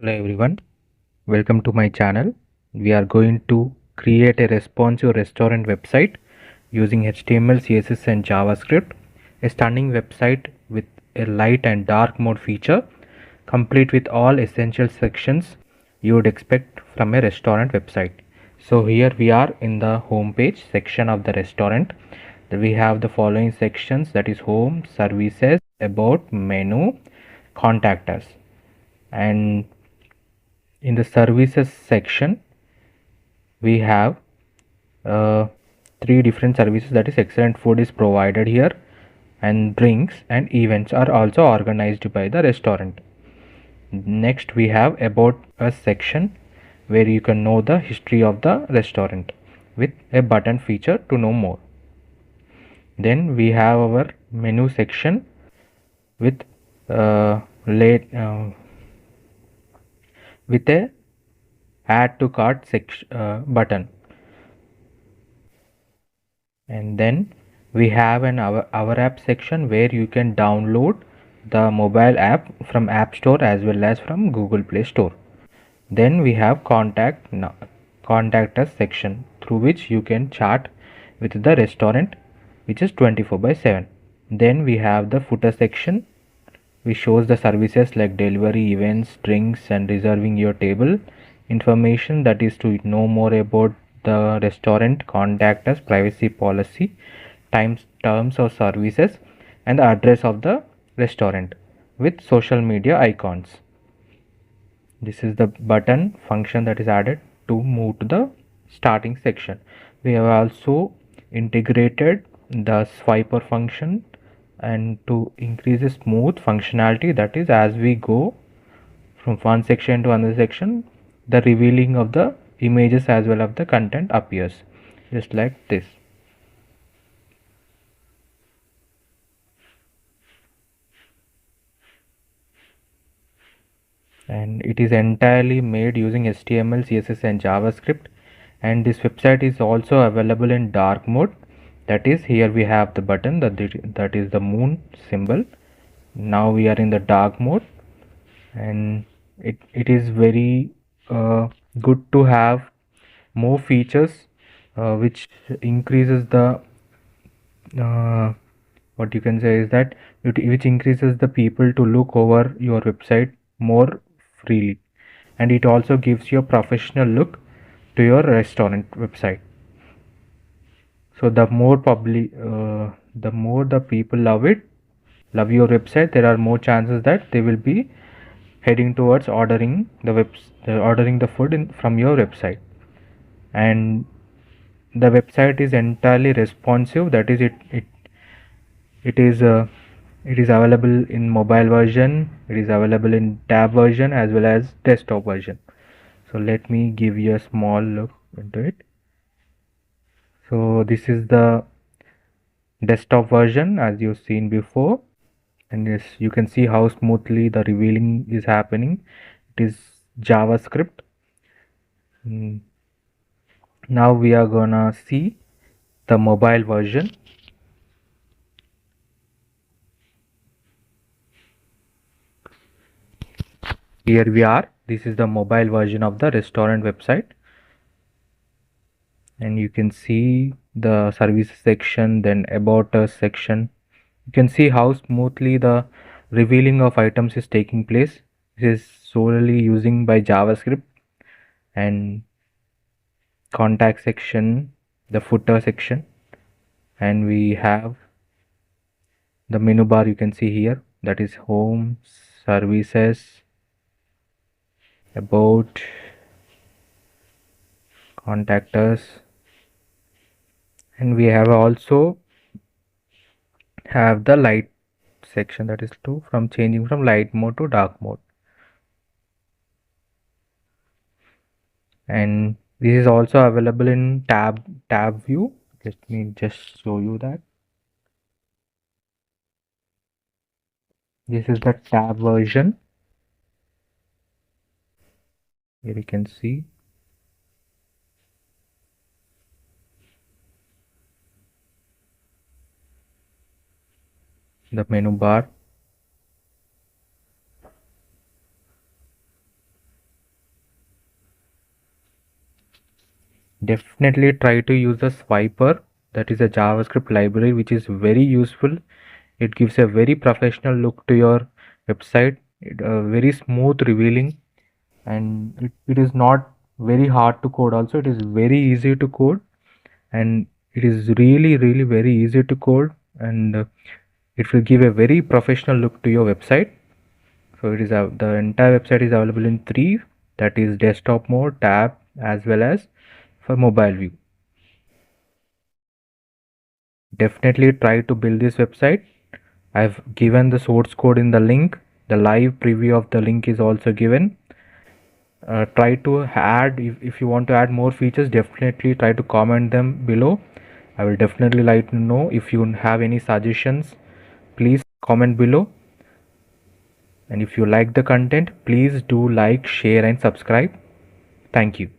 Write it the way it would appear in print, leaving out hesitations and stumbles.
Hello everyone, welcome to my channel. We are going to create a responsive restaurant website using HTML, CSS and JavaScript. A stunning website with a light and dark mode feature, complete with all essential sections you would expect from a restaurant website. So here we are in the home page section of the restaurant. We have the following sections, that is home, services, about, menu, contact us. And in the services section we have uh, three different services, that is excellent food is provided here, and drinks and events are also organized by the restaurant. Next we have about us section where you can know the history of the restaurant with a button feature to know more. Then we have our menu section with late with a add to cart section button. And then we have an our app section where you can download the mobile app from App Store as well as from Google Play Store. Then we have contact us section through which you can chat with the restaurant, which is 24/7. Then we have the footer section which shows the services like delivery, events, drinks and reserving your table. Information, that is to know more about the restaurant, contact us, privacy policy, terms of services and the address of the restaurant with social media icons. This is the button function that is added to move to the starting section. We have also integrated the swiper function and to increase the smooth functionality, that is as we go from one section to another section, the revealing of the images as well as the content appears just like this. And it is entirely made using HTML, CSS and JavaScript. And this website is also available in dark mode, that is here we have the button that is the moon symbol. Now we are in the dark mode, and it is very good to have more features which increases the what you can say is that which increases the people to look over your website more freely, and it also gives you a professional look to your restaurant website. So the more the people love your website, there are more chances that they will be heading towards ordering the food from your website. And the website is entirely responsive, that is it is it is available in mobile version, it is available in tab version as well as desktop version. So let me give you a small look into it. So this is the desktop version as you've seen before, and yes, you can see how smoothly the revealing is happening. It is JavaScript. Mm, Now we are gonna see the mobile version. Here we are, this is the mobile version of the restaurant website, and you can see the services section, then about us section. You can see how smoothly the revealing of items is taking place. This is solely using by JavaScript. And contact section, the footer section, and we have the menu bar you can see here, that is home, services, about, contact us, and we have also have the light section, that is to from changing from light mode to dark mode. And this is also available in tab view. Let me just show you that. This is the tab version. Here you can see the menu bar. Definitely try to use the swiper. That is a JavaScript library which is very useful. It gives a very professional look to your website. Very smooth revealing, and it is not very hard to code also. It is very easy to code, and it is really very easy to code, and it will give a very professional look to your website. So it is the entire website is available in three, that is desktop mode, tab, as well as for mobile view. Definitely try to build this website. I've given the source code in the link. The live preview of the link is also given. Try to add, if you want to add more features, definitely try to comment them below. I will definitely like to know. If you have any suggestions, please comment below. And if you like the content, please do like, share and subscribe. Thank you.